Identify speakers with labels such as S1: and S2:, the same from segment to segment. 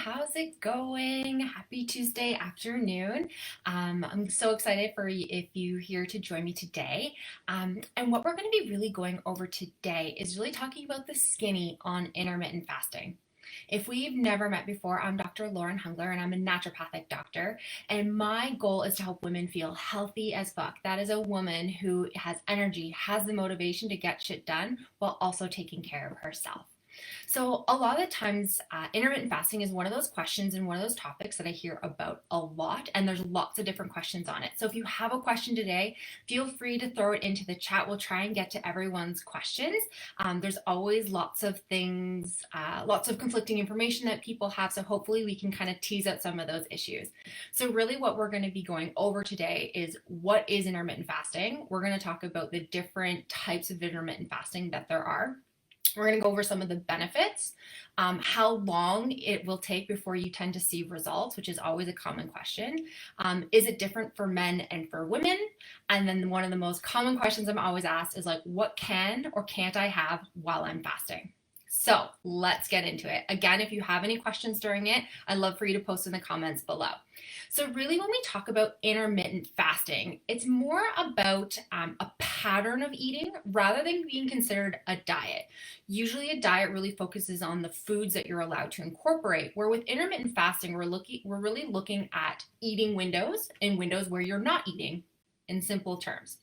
S1: how's it going? Happy Tuesday afternoon. I'm so excited for you if you're here to join me today. And what we're going to be really going over today is really talking about the skinny on intermittent fasting. If we've never met before, I'm Dr. Lauren Hungler and I'm a naturopathic doctor. And my goal is to help women feel healthy as fuck. That is a woman who has energy, has the motivation to get shit done while also taking care of herself. So a lot of the times, intermittent fasting is one of those questions and one of those topics that I hear about a lot, and there's lots of different questions on it. So if you have a question today, feel free to throw it into the chat. We'll try and get to everyone's questions. There's always lots of things, lots of conflicting information that people have, so hopefully we can kind of tease out some of those issues. So really what we're going to be going over today is what is intermittent fasting. We're going to talk about the different types of intermittent fasting that there are. We're going to go over some of the benefits, how long it will take before you tend to see results, which is always a common question. Is it different for men and for women? And then one of the most common questions I'm always asked is like, what can or can't I have while I'm fasting? So let's get into it. Again, if you have any questions during it, I'd love for you to post in the comments below. So really when we talk about intermittent fasting, it's more about a pattern of eating rather than being considered a diet. Usually a diet really focuses on the foods that you're allowed to incorporate, where with intermittent fasting, we're really looking at eating windows and windows where you're not eating in simple terms.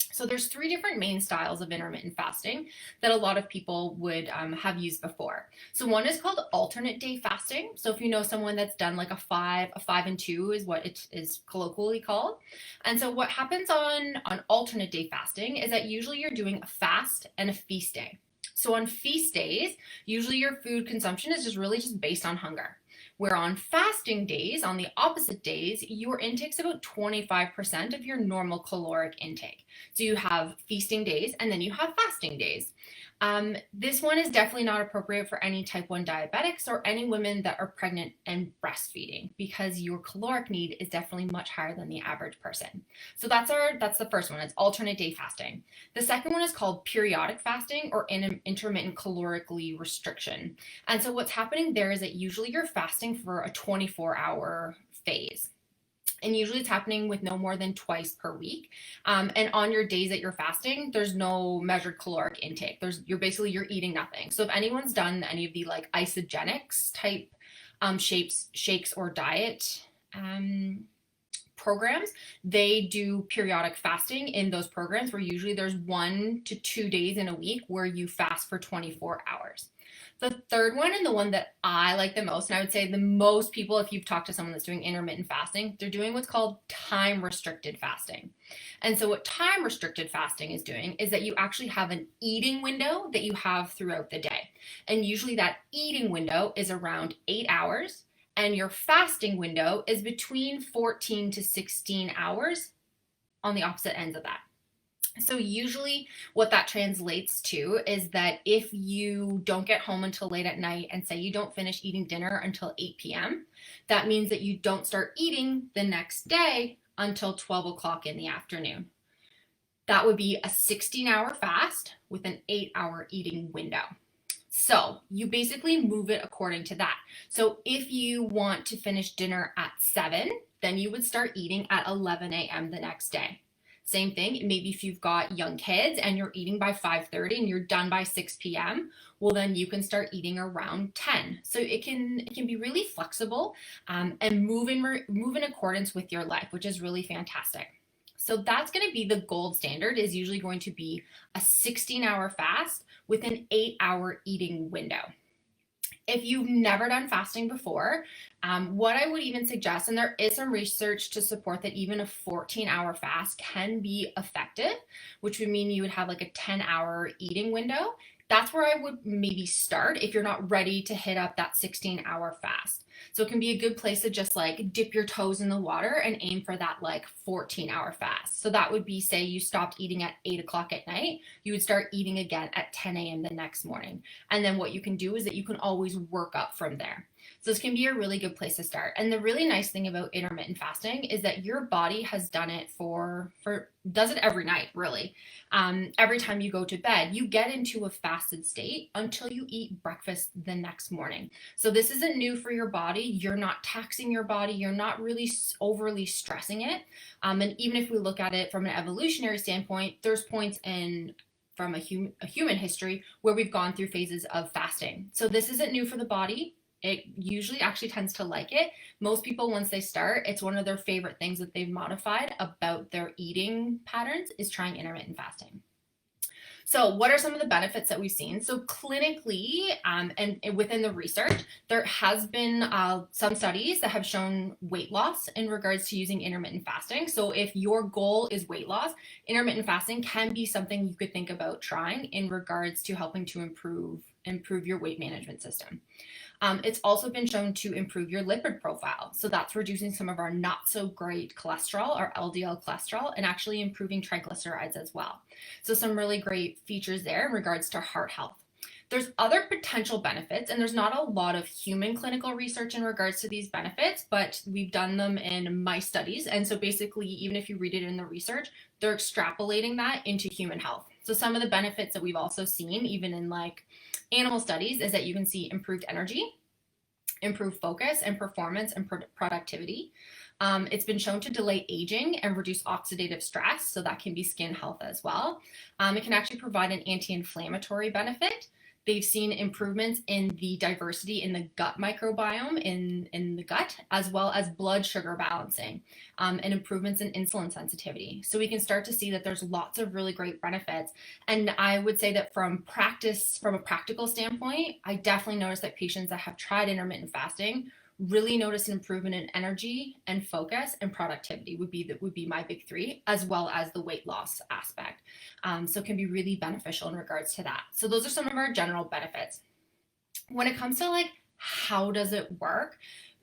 S1: So there's three different main styles of intermittent fasting that a lot of people would have used before. So one is called alternate day fasting. So if you know someone that's done like a 5 and 2 is what it is colloquially called. And so what happens on alternate day fasting is that usually you're doing a fast and a feast day. So on feast days, usually your food consumption is just based on hunger. Where on fasting days, on the opposite days, your intake's about 25% of your normal caloric intake. So you have feasting days and then you have fasting days. This one is definitely not appropriate for any type 1 diabetics or any women that are pregnant and breastfeeding because your caloric need is definitely much higher than the average person. So that's the first one. It's alternate day fasting. The second one is called periodic fasting or intermittent calorically restriction. And so what's happening there is that usually you're fasting for a 24-hour phase. And usually it's happening with no more than twice per week. And on your days that you're fasting, there's no measured caloric intake. You're eating nothing. So if anyone's done any of the like isogenics type shakes or diet programs, they do periodic fasting in those programs where usually there's 1 to 2 days in a week where you fast for 24 hours. The third one, and the one that I like the most, and I would say the most people, if you've talked to someone that's doing intermittent fasting, they're doing what's called time-restricted fasting. And so what time-restricted fasting is doing is that you actually have an eating window that you have throughout the day. And usually that eating window is around 8 hours, and your fasting window is between 14 to 16 hours on the opposite ends of that. So usually what that translates to is that if you don't get home until late at night and say you don't finish eating dinner until 8 p.m., that means that you don't start eating the next day until 12 o'clock in the afternoon. That would be a 16-hour fast with an 8-hour eating window. So you basically move it according to that. So if you want to finish dinner at 7, then you would start eating at 11 a.m. the next day. Same thing, maybe if you've got young kids and you're eating by 5:30 and you're done by 6 p.m., well then you can start eating around 10. So it can be really flexible and move in accordance with your life, which is really fantastic. So that's going to be the gold standard, is usually going to be a 16-hour fast with an 8-hour eating window. If you've never done fasting before, what I would even suggest, and there is some research to support that even a 14-hour fast can be effective, which would mean you would have like a 10-hour eating window. That's where I would maybe start if you're not ready to hit up that 16-hour fast. So it can be a good place to just like dip your toes in the water and aim for that like 14-hour fast. So that would be, say you stopped eating at 8 o'clock at night, you would start eating again at 10 a.m. the next morning. And then what you can do is that you can always work up from there. So this can be a really good place to start. And the really nice thing about intermittent fasting is that your body has done it does it every night, really. Every time you go to bed, you get into a fasted state until you eat breakfast the next morning. So this isn't new for your body. You're not taxing your body. You're not really overly stressing it. And even if we look at it from an evolutionary standpoint, there's points in from a human history where we've gone through phases of fasting. So this isn't new for the body. It usually actually tends to like it. Most people, once they start, it's one of their favorite things that they've modified about their eating patterns is trying intermittent fasting. So what are some of the benefits that we've seen? So clinically, and within the research, there has been some studies that have shown weight loss in regards to using intermittent fasting. So if your goal is weight loss, intermittent fasting can be something you could think about trying in regards to helping to improve your weight management system. It's also been shown to improve your lipid profile. So that's reducing some of our not so great cholesterol, our LDL cholesterol, and actually improving triglycerides as well. So some really great features there in regards to heart health. There's other potential benefits, and there's not a lot of human clinical research in regards to these benefits, but we've done them in mice studies. And so basically, even if you read it in the research, they're extrapolating that into human health. So some of the benefits that we've also seen, even in like animal studies, is that you can see improved energy, improved focus and performance and productivity. It's been shown to delay aging and reduce oxidative stress, so that can be skin health as well. It can actually provide an anti-inflammatory benefit. They've seen improvements in the diversity in the gut microbiome in the gut, as well as blood sugar balancing, and improvements in insulin sensitivity. So we can start to see that there's lots of really great benefits. And I would say that from a practical standpoint, I definitely noticed that patients that have tried intermittent fasting really notice an improvement in energy and focus and productivity would be my big three, as well as the weight loss aspect. So it can be really beneficial in regards to that. So those are some of our general benefits. When it comes to like how does it work,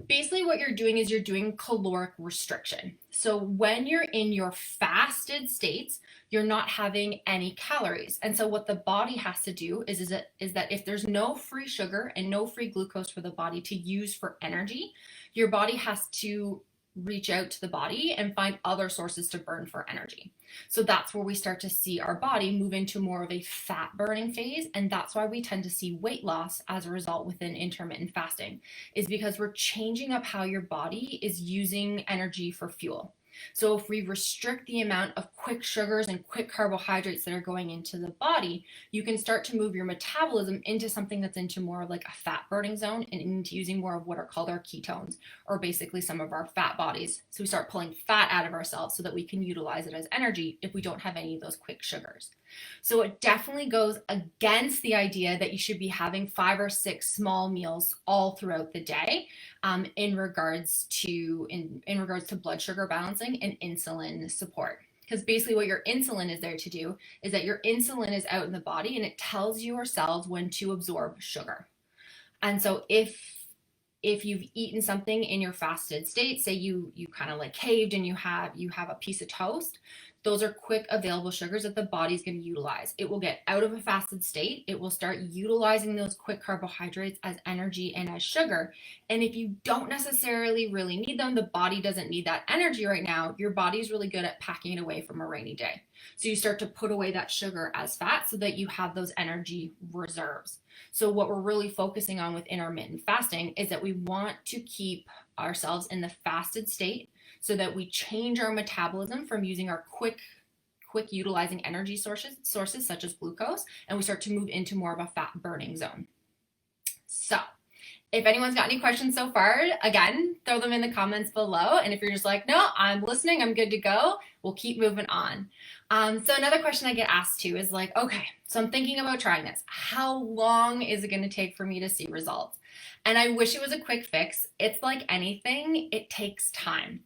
S1: basically what you're doing is you're doing caloric restriction. So when you're in your fasted states, you're not having any calories. And so what the body has to do is that if there's no free sugar and no free glucose for the body to use for energy, your body has to reach out to the body and find other sources to burn for energy. So that's where we start to see our body move into more of a fat burning phase. And that's why we tend to see weight loss as a result within intermittent fasting, is because we're changing up how your body is using energy for fuel. So if we restrict the amount of quick sugars and quick carbohydrates that are going into the body, you can start to move your metabolism into something that's into more of like a fat burning zone and into using more of what are called our ketones, or basically some of our fat bodies. So we start pulling fat out of ourselves so that we can utilize it as energy if we don't have any of those quick sugars. So it definitely goes against the idea that you should be having 5 or 6 small meals all throughout the day, in regards to blood sugar balancing and insulin support. Because basically what your insulin is there to do is that your insulin is out in the body and it tells your cells when to absorb sugar. And so if you've eaten something in your fasted state, say you kind of like caved and you have a piece of toast, those are quick available sugars that the body's going to utilize. It will get out of a fasted state. It will start utilizing those quick carbohydrates as energy and as sugar. And if you don't necessarily really need them, the body doesn't need that energy right now, your body's really good at packing it away from a rainy day. So you start to put away that sugar as fat so that you have those energy reserves. So what we're really focusing on with intermittent fasting is that we want to keep ourselves in the fasted state so that we change our metabolism from using our quick utilizing energy sources such as glucose, and we start to move into more of a fat burning zone. So if anyone's got any questions so far, again, throw them in the comments below. And if you're just like, no, I'm listening, I'm good to go, we'll keep moving on. So another question I get asked too is like, okay, so I'm thinking about trying this. How long is it going to take for me to see results? And I wish it was a quick fix. It's like anything, it takes time.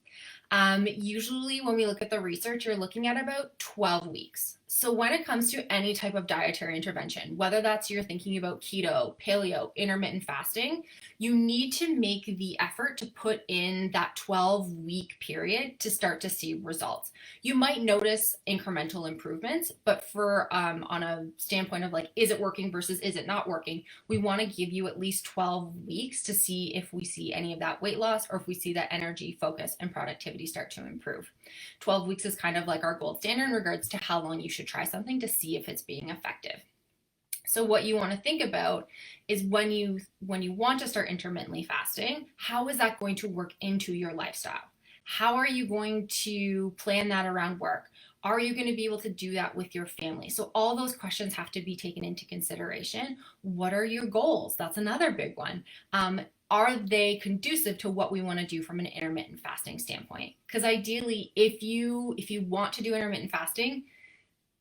S1: Usually when we look at the research, you're looking at about 12 weeks. So when it comes to any type of dietary intervention, whether that's you're thinking about keto, paleo, intermittent fasting, you need to make the effort to put in that 12-week period to start to see results. You might notice incremental improvements, but for on a standpoint of like, is it working versus is it not working, we want to give you at least 12 weeks to see if we see any of that weight loss or if we see that energy, focus, and productivity start to improve. 12 weeks is kind of like our gold standard in regards to how long you should try something to see if it's being effective. So what you want to think about is when you want to start intermittently fasting, how is that going to work into your lifestyle? How are you going to plan that around work? Are you going to be able to do that with your family? So all those questions have to be taken into consideration. What are your goals? That's another big one. Are they conducive to what we want to do from an intermittent fasting standpoint? Because ideally, if you want to do intermittent fasting,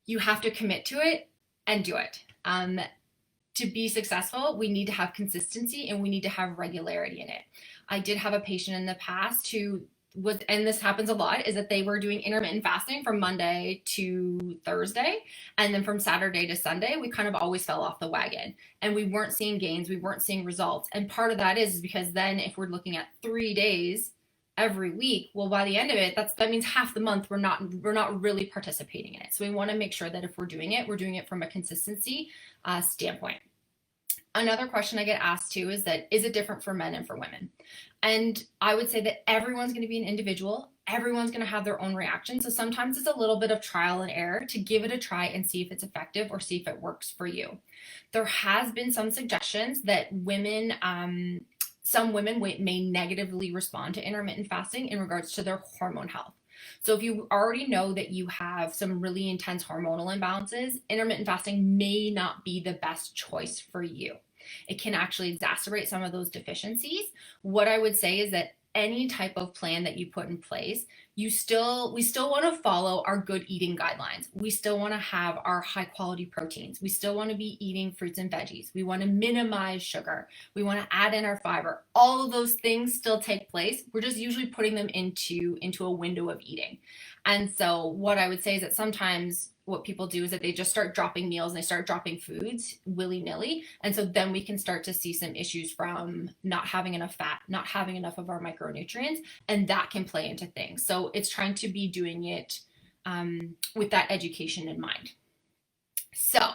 S1: you have to commit to it and do it. To be successful, we need to have consistency and we need to have regularity in it. I did have a patient in the past who was, and this happens a lot, is that they were doing intermittent fasting from Monday to Thursday, and then from Saturday to Sunday, we kind of always fell off the wagon, and we weren't seeing gains, we weren't seeing results. And part of that is because then if we're looking at 3 days every week, well, by the end of it, that means half the month we're not really participating in it. So we want to make sure that if we're doing it from a consistency standpoint. Another question I get asked too is that, is it different for men and for women? And I would say that everyone's going to be an individual. Everyone's going to have their own reaction. So sometimes it's a little bit of trial and error to give it a try and see if it's effective or see if it works for you. There has been some suggestions that some women may negatively respond to intermittent fasting in regards to their hormone health. So if you already know that you have some really intense hormonal imbalances, intermittent fasting may not be the best choice for you. It can actually exacerbate some of those deficiencies. What I would say is that any type of plan that you put in place, we still want to follow our good eating guidelines. We still want to have our high quality proteins. We still want to be eating fruits and veggies. We want to minimize sugar. We want to add in our fiber. All of those things still take place. We're just usually putting them into a window of eating. And so what I would say is that sometimes what people do is that they just start dropping meals and they start dropping foods willy-nilly. And so then we can start to see some issues from not having enough fat, not having enough of our micronutrients, and that can play into things. So it's trying to be doing it with that education in mind. So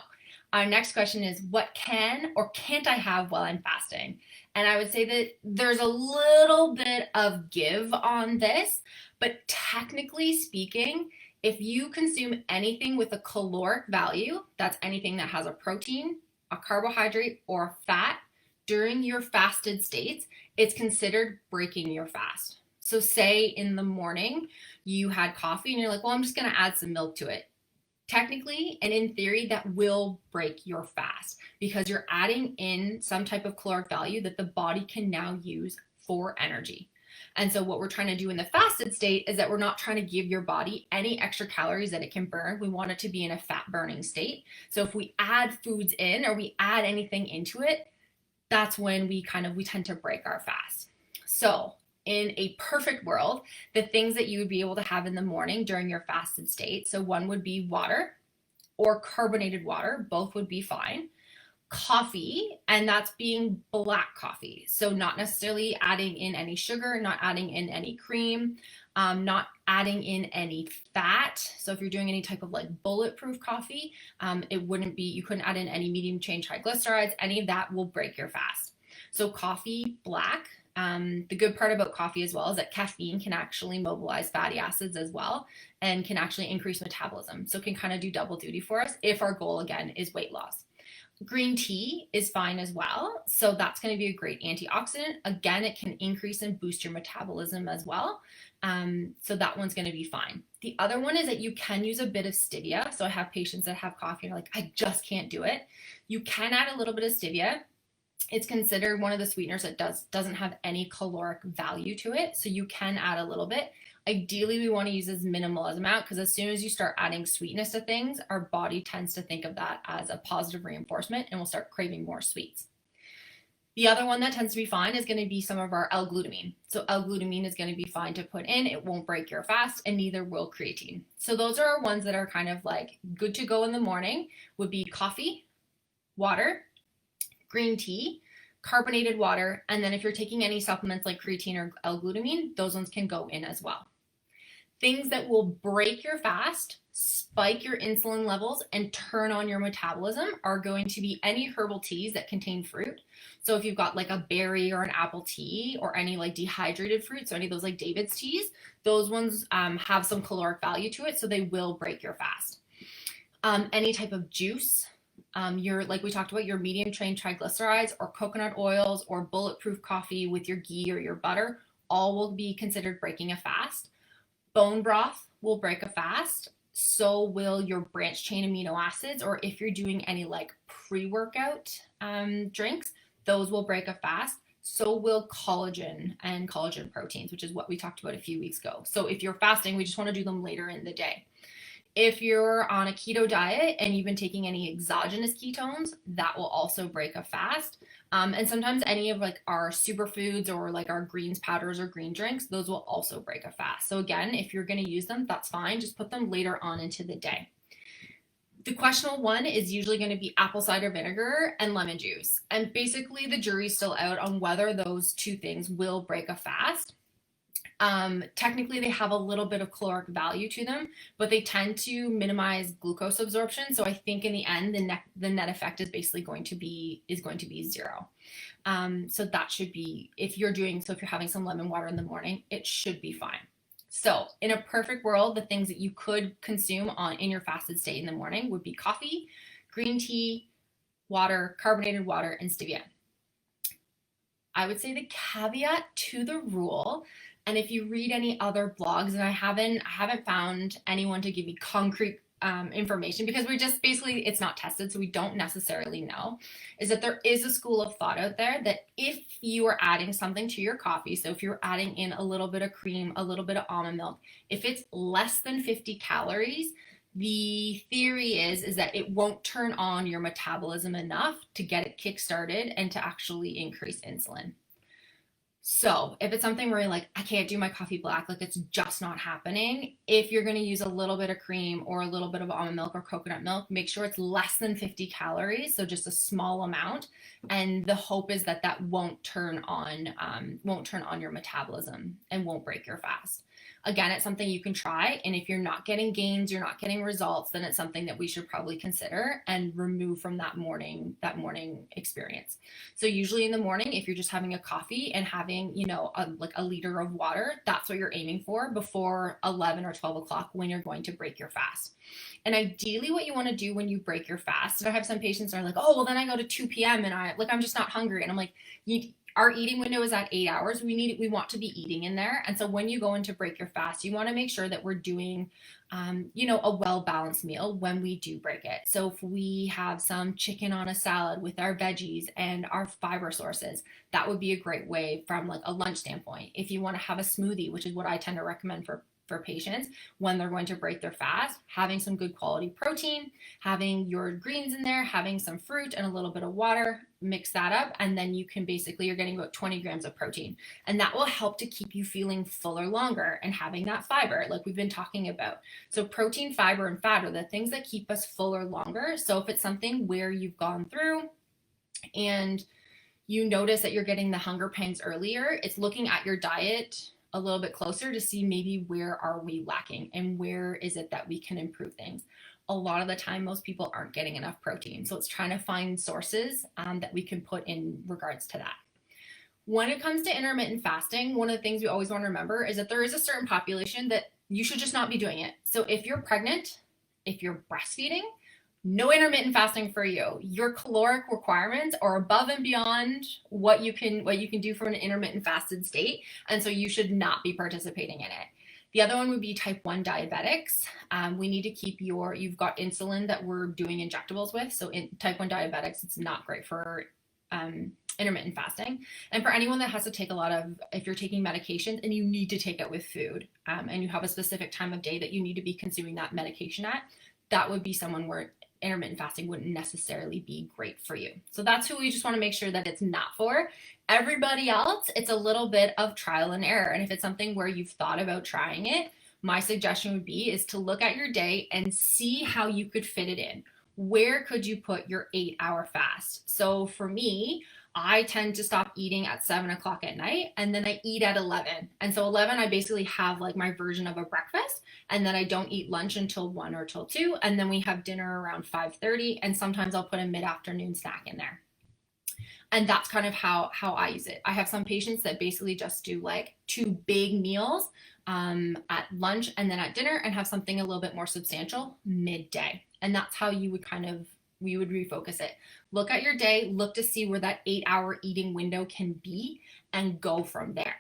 S1: our next question is, what can or can't I have while I'm fasting? And I would say that there's a little bit of give on this, but technically speaking, if you consume anything with a caloric value, that's anything that has a protein, a carbohydrate, or a fat during your fasted states, it's considered breaking your fast. So say in the morning you had coffee and you're like, well, I'm just going to add some milk to it. Technically and in theory, that will break your fast because you're adding in some type of caloric value that the body can now use for energy. And so what we're trying to do in the fasted state is that we're not trying to give your body any extra calories that it can burn. We want it to be in a fat burning state. So if we add foods in or we add anything into it, that's when we tend to break our fast. So in a perfect world, the things that you would be able to have in the morning during your fasted state, so one would be water or carbonated water, both would be fine. Coffee, and that's being black coffee. So not necessarily adding in any sugar, not adding in any cream, not adding in any fat. So if you're doing any type of like bulletproof coffee, you couldn't add in any medium chain triglycerides. Any of that will break your fast. So coffee, black. The good part about coffee as well is that caffeine can actually mobilize fatty acids as well and can actually increase metabolism. So it can kind of do double duty for us if our goal again is weight loss. Green tea is fine as well. So that's going to be a great antioxidant. Again, it can increase and boost your metabolism as well. So that one's going to be fine. The other one is that you can use a bit of stevia. So I have patients that have coffee and are like, I just can't do it. You can add a little bit of stevia. It's considered one of the sweeteners that doesn't have any caloric value to it. So you can add a little bit. Ideally, we want to use as minimal as amount because as soon as you start adding sweetness to things, our body tends to think of that as a positive reinforcement and will start craving more sweets. The other one that tends to be fine is going to be some of our L-glutamine. So L-glutamine is going to be fine to put in. It won't break your fast, and neither will creatine. So those are our ones that are kind of like good to go in the morning. Would be coffee, water, green tea, carbonated water, and then if you're taking any supplements like creatine or L-glutamine, those ones can go in as well. Things that will break your fast, spike your insulin levels, and turn on your metabolism are going to be any herbal teas that contain fruit. So if you've got like a berry or an apple tea or any like dehydrated fruit, so any of those like David's teas, those ones have some caloric value to it, so they will break your fast. Any type of juice, your, like we talked about, your medium chain triglycerides or coconut oils or bulletproof coffee with your ghee or your butter, all will be considered breaking a fast. Bone broth will break a fast. So will your branched chain amino acids, or if you're doing any like pre-workout drinks, those will break a fast. So will collagen and collagen proteins, which is what we talked about a few weeks ago. So if you're fasting, we just want to do them later in the day. If you're on a keto diet and you've been taking any exogenous ketones, that will also break a fast. And sometimes any of like our superfoods or like our greens powders or green drinks, those will also break a fast. So again, if you're going to use them, that's fine. Just put them later on into the day. The questionable one is usually going to be apple cider vinegar and lemon juice. And basically the jury's still out on whether those two things will break a fast. Technically, they have a little bit of caloric value to them, but they tend to minimize glucose absorption. So I think in the end, the net effect is basically going to be zero. So that should be, if you're having some lemon water in the morning, it should be fine. So in a perfect world, the things that you could consume in your fasted state in the morning would be coffee, green tea, water, carbonated water, and stevia. I would say the caveat to the rule, and if you read any other blogs, and I haven't found anyone to give me concrete information, because we're just basically, it's not tested, so we don't necessarily know, is that there is a school of thought out there that if you are adding something to your coffee, so if you're adding in a little bit of cream, a little bit of almond milk, if it's less than 50 calories, the theory is that it won't turn on your metabolism enough to get it kick-started and to actually increase insulin. So if it's something where you're like, I can't do my coffee black, like it's just not happening, if you're going to use a little bit of cream or a little bit of almond milk or coconut milk, make sure it's less than 50 calories, so just a small amount. And the hope is that that won't turn on your metabolism and won't break your fast. Again, it's something you can try, and if you're not getting gains, you're not getting results, then it's something that we should probably consider and remove from that morning experience. So usually in the morning, if you're just having a coffee and having, like a liter of water, that's what you're aiming for before 11 or 12 o'clock when you're going to break your fast. And ideally what you want to do when you break your fast, and I have some patients that are like, oh, well then I go to 2 p.m. and I'm just not hungry. And I'm like, our eating window is at 8 hours. We want to be eating in there. And so when you go in to break your fast, you want to make sure that we're doing, a well-balanced meal when we do break it. So if we have some chicken on a salad with our veggies and our fiber sources, that would be a great way from like a lunch standpoint. If you want to have a smoothie, which is what I tend to recommend for patients when they're going to break their fast, having some good quality protein, having your greens in there, having some fruit and a little bit of water, mix that up, and then you're getting about 20 grams of protein. And that will help to keep you feeling fuller longer and having that fiber like we've been talking about. So protein, fiber, and fat are the things that keep us fuller longer. So if it's something where you've gone through and you notice that you're getting the hunger pangs earlier, it's looking at your diet a little bit closer to see maybe where are we lacking and where is it that we can improve things. A lot of the time, most people aren't getting enough protein. So it's trying to find sources that we can put in regards to that. When it comes to intermittent fasting, one of the things we always want to remember is that there is a certain population that you should just not be doing it. So if you're pregnant, if you're breastfeeding, no intermittent fasting for you. Your caloric requirements are above and beyond what you can do from an intermittent fasted state, and so you should not be participating in it. The other one would be type 1 diabetics. We need to keep you've got insulin that we're doing injectables with, so in type 1 diabetics, it's not great for intermittent fasting. And for anyone that has to take if you're taking medication and you need to take it with food, and you have a specific time of day that you need to be consuming that medication at, that would be someone where intermittent fasting wouldn't necessarily be great for you. So that's who we just want to make sure that it's not for. Everybody else, it's a little bit of trial and error. And if it's something where you've thought about trying it, my suggestion would be is to look at your day and see how you could fit it in. Where could you put your 8-hour fast? So for me, I tend to stop eating at 7 o'clock at night, and then I eat at 11. And so 11, I basically have like my version of a breakfast, and then I don't eat lunch until 1 or till 2, and then we have dinner around 5:30, and sometimes I'll put a mid-afternoon snack in there. And that's kind of how I use it. I have some patients that basically just do like 2 big meals at lunch and then at dinner, and have something a little bit more substantial midday. And that's how you would we would refocus it. Look at your day, look to see where that 8-hour eating window can be, and go from there.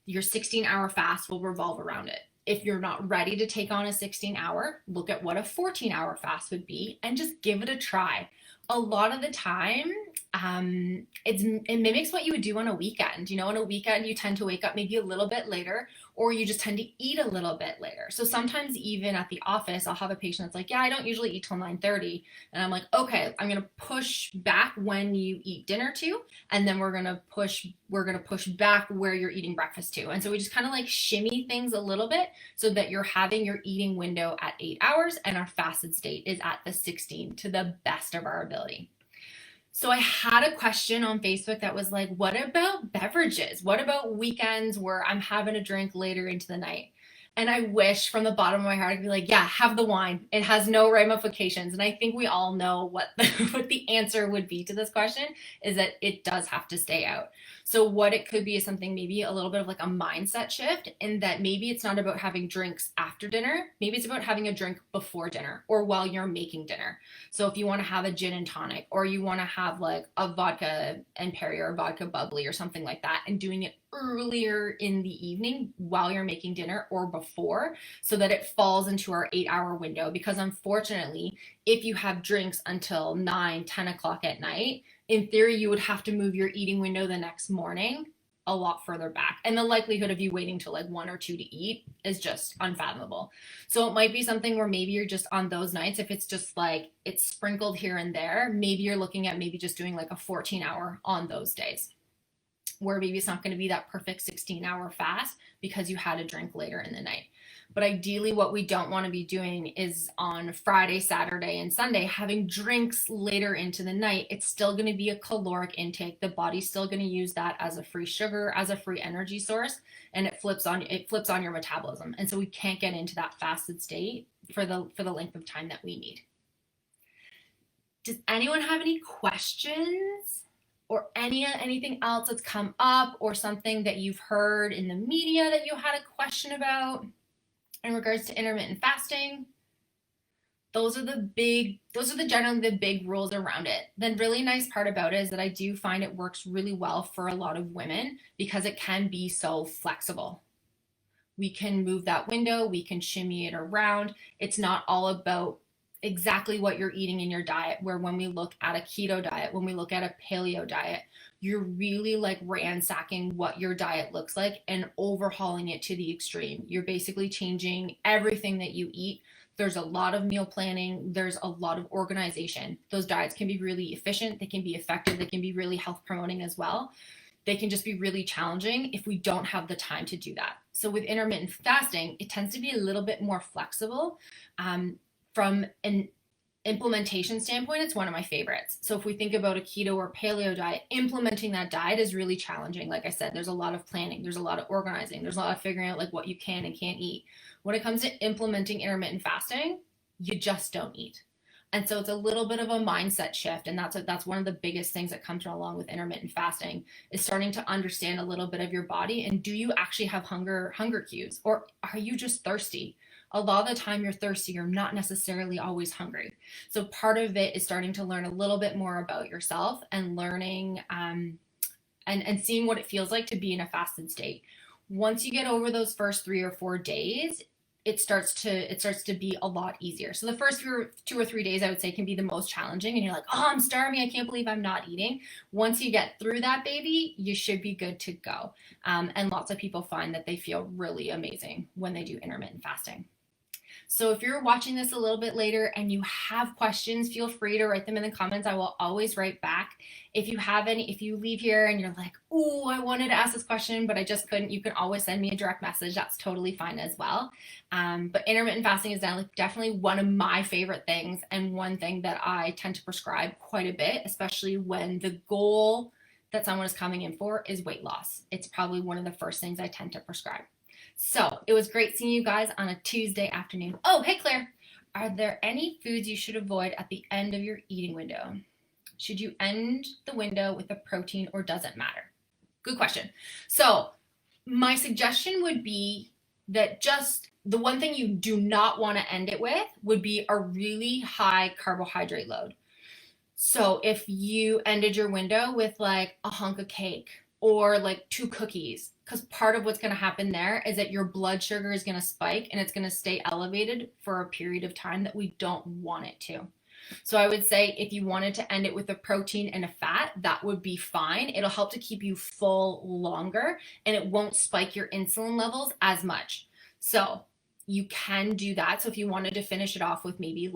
S1: Your 16-hour fast will revolve around it. If you're not ready to take on a 16-hour, look at what a 14-hour fast would be and just give it a try. A lot of the time, it mimics what you would do on a weekend. On a weekend, you tend to wake up maybe a little bit later, or you just tend to eat a little bit later. So sometimes even at the office, I'll have a patient that's like, yeah, I don't usually eat till 9:30. And I'm like, okay, I'm going to push back when you eat dinner to, and then we're going to push back where you're eating breakfast to. And so we just kind of like shimmy things a little bit so that you're having your eating window at 8 hours and our fasted state is at the 16 to the best of our ability. So I had a question on Facebook that was like, what about beverages? What about weekends where I'm having a drink later into the night? And I wish from the bottom of my heart, I'd be like, yeah, have the wine. It has no ramifications. And I think we all know what the answer would be to this question, is that it does have to stay out. So what it could be is something maybe a little bit of like a mindset shift, in that maybe it's not about having drinks after dinner. Maybe it's about having a drink before dinner or while you're making dinner. So if you want to have a gin and tonic, or you want to have like a vodka and Perrier or vodka bubbly or something like that, and doing it earlier in the evening while you're making dinner or before, so that it falls into our 8-hour window. Because unfortunately, if you have drinks until 9-10 o'clock at night, in theory, you would have to move your eating window the next morning a lot further back. And the likelihood of you waiting till like 1 or 2 to eat is just unfathomable. So it might be something where maybe you're just on those nights, if it's just like it's sprinkled here and there, maybe you're looking at maybe just doing like a 14-hour on those days, where maybe it's not going to be that perfect 16-hour fast because you had a drink later in the night. But ideally, what we don't want to be doing is on Friday, Saturday, and Sunday having drinks later into the night. It's still going to be a caloric intake. The body's still going to use that as a free sugar, as a free energy source, and it flips on your metabolism. And so we can't get into that fasted state for the length of time that we need. Does anyone have any questions? Or anything else that's come up, or something that you've heard in the media that you had a question about in regards to intermittent fasting? Those are generally the big rules around it. The really nice part about it is that I do find it works really well for a lot of women because it can be so flexible. We can move that window, we can shimmy it around. It's not all about exactly what you're eating in your diet, where when we look at a keto diet, when we look at a paleo diet, you're really like ransacking what your diet looks like and overhauling it to the extreme. You're basically changing everything that you eat. There's a lot of meal planning. There's a lot of organization. Those diets can be really efficient. They can be effective. They can be really health promoting as well. They can just be really challenging if we don't have the time to do that. So with intermittent fasting, it tends to be a little bit more flexible. From an implementation standpoint, it's one of my favorites. So if we think about a keto or paleo diet, implementing that diet is really challenging. Like I said, there's a lot of planning, there's a lot of organizing, there's a lot of figuring out like what you can and can't eat. When it comes to implementing intermittent fasting, you just don't eat. And so it's a little bit of a mindset shift. And that's one of the biggest things that comes along with intermittent fasting, is starting to understand a little bit of your body. And do you actually have hunger cues, or are you just thirsty? A lot of the time you're thirsty, you're not necessarily always hungry. So part of it is starting to learn a little bit more about yourself and learning and seeing what it feels like to be in a fasted state. Once you get over those first 3 or 4 days, it starts to be a lot easier. So the first 2 or 3 days, I would say, can be the most challenging, and you're like, oh, I'm starving, I can't believe I'm not eating. Once you get through that, baby, you should be good to go. And lots of people find that they feel really amazing when they do intermittent fasting. So if you're watching this a little bit later and you have questions, feel free to write them in the comments. I will always write back. If you have any, if you leave here and you're like, oh, I wanted to ask this question, but I just couldn't, you can always send me a direct message. That's totally fine as well. But intermittent fasting is definitely one of my favorite things, and one thing that I tend to prescribe quite a bit, especially when the goal that someone is coming in for is weight loss. It's probably one of the first things I tend to prescribe. So it was great seeing you guys on a Tuesday afternoon. Oh, hey Claire, are there any foods you should avoid at the end of your eating window? Should you end the window with a protein, or does it matter? Good question. So my suggestion would be that just the one thing you do not want to end it with would be a really high carbohydrate load. So if you ended your window with like a hunk of cake or like 2 cookies, because part of what's going to happen there is that your blood sugar is going to spike and it's going to stay elevated for a period of time that we don't want it to. So I would say if you wanted to end it with a protein and a fat, that would be fine. It'll help to keep you full longer and it won't spike your insulin levels as much. So you can do that. So if you wanted to finish it off with maybe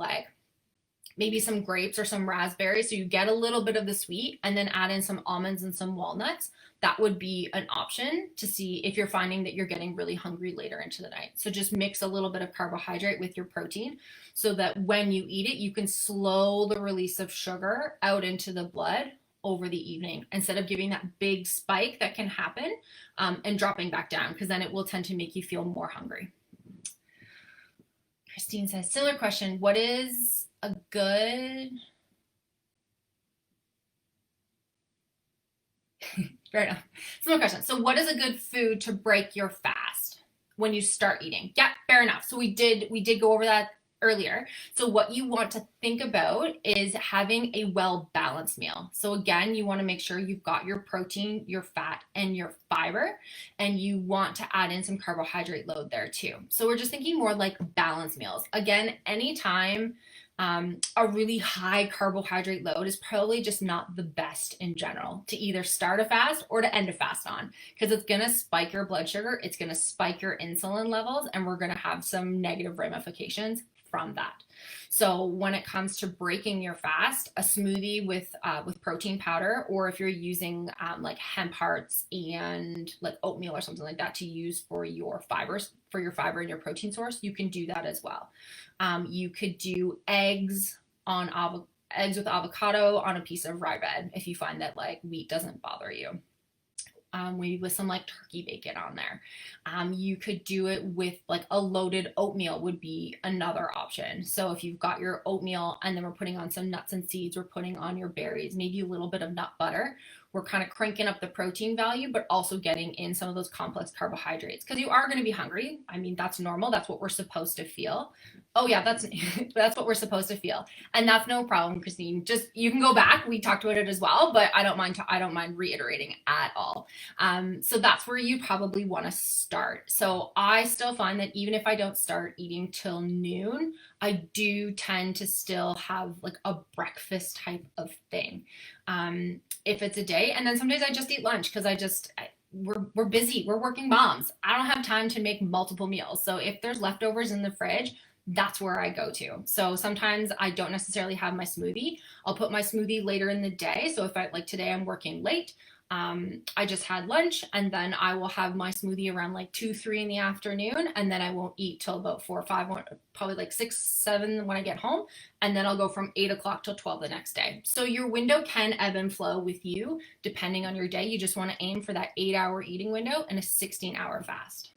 S1: some grapes or some raspberries, so you get a little bit of the sweet, and then add in some almonds and some walnuts, that would be an option to see if you're finding that you're getting really hungry later into the night. So just mix a little bit of carbohydrate with your protein so that when you eat it, you can slow the release of sugar out into the blood over the evening, instead of giving that big spike that can happen and dropping back down, because then it will tend to make you feel more hungry. Christine says, similar question, what is a good fair enough. Similar question. So what is a good food to break your fast when you start eating? Yeah, fair enough. So we did go over that earlier. So what you want to think about is having a well-balanced meal. So again, you want to make sure you've got your protein, your fat, and your fiber, and you want to add in some carbohydrate load there too. So we're just thinking more like balanced meals. Again, anytime a really high carbohydrate load is probably just not the best in general to either start a fast or to end a fast on, because it's going to spike your blood sugar, it's going to spike your insulin levels, and we're going to have some negative ramifications from that. So when it comes to breaking your fast, a smoothie with protein powder, or if you're using like hemp hearts and like oatmeal or something like that to use for your fibers, for your fiber and your protein source, you can do that as well. You could do eggs with avocado on a piece of rye bread if you find that like wheat doesn't bother you. Maybe with some like turkey bacon on there. You could do it with like a loaded oatmeal would be another option. So if you've got your oatmeal and then we're putting on some nuts and seeds, we're putting on your berries, maybe a little bit of nut butter, we're kind of cranking up the protein value, but also getting in some of those complex carbohydrates, because you are going to be hungry. I mean, that's normal. That's what we're supposed to feel. Oh yeah, that's what we're supposed to feel, and that's no problem, Christine. Just you can go back. We talked about it as well, but I don't mind reiterating at all. So that's where you probably want to start. So I still find that even if I don't start eating till noon, I do tend to still have like a breakfast type of thing. If it's a day, and then some days I just eat lunch because we're busy, we're working moms. I don't have time to make multiple meals. So if there's leftovers in the fridge, that's where I go to. So sometimes I don't necessarily have my smoothie. I'll put my smoothie later in the day. So if like today I'm working late, I just had lunch, and then I will have my smoothie around like 2, 3 in the afternoon, and then I won't eat till about 4 or 5, probably like 6, 7 when I get home, and then I'll go from 8 o'clock till 12 the next day. So your window can ebb and flow with you depending on your day. You just want to aim for that 8-hour eating window and a 16-hour fast.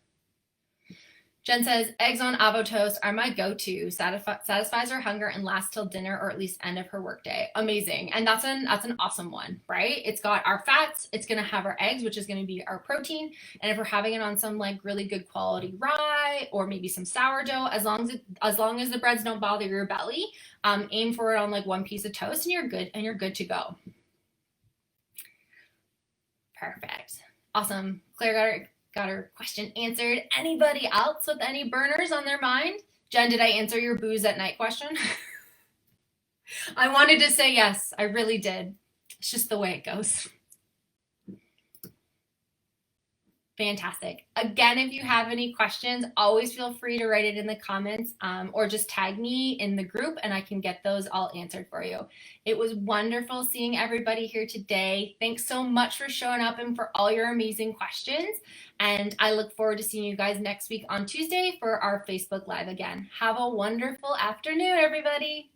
S1: Jen says, eggs on avo toast are my go-to. Satisfies her hunger and lasts till dinner or at least end of her workday. Amazing. And that's an awesome one, right? It's got our fats. It's going to have our eggs, which is going to be our protein. And if we're having it on some like really good quality rye or maybe some sourdough, as long as the breads don't bother your belly, aim for it on like one piece of toast and you're good to go. Perfect. Awesome. Claire got her question answered. Anybody else with any burners on their mind? Jen, did I answer your booze at night question? I wanted to say yes. I really did. It's just the way it goes. Fantastic. Again, if you have any questions, always feel free to write it in the comments or just tag me in the group and I can get those all answered for you. It was wonderful seeing everybody here today. Thanks so much for showing up and for all your amazing questions. And I look forward to seeing you guys next week on Tuesday for our Facebook Live again. Have a wonderful afternoon, everybody.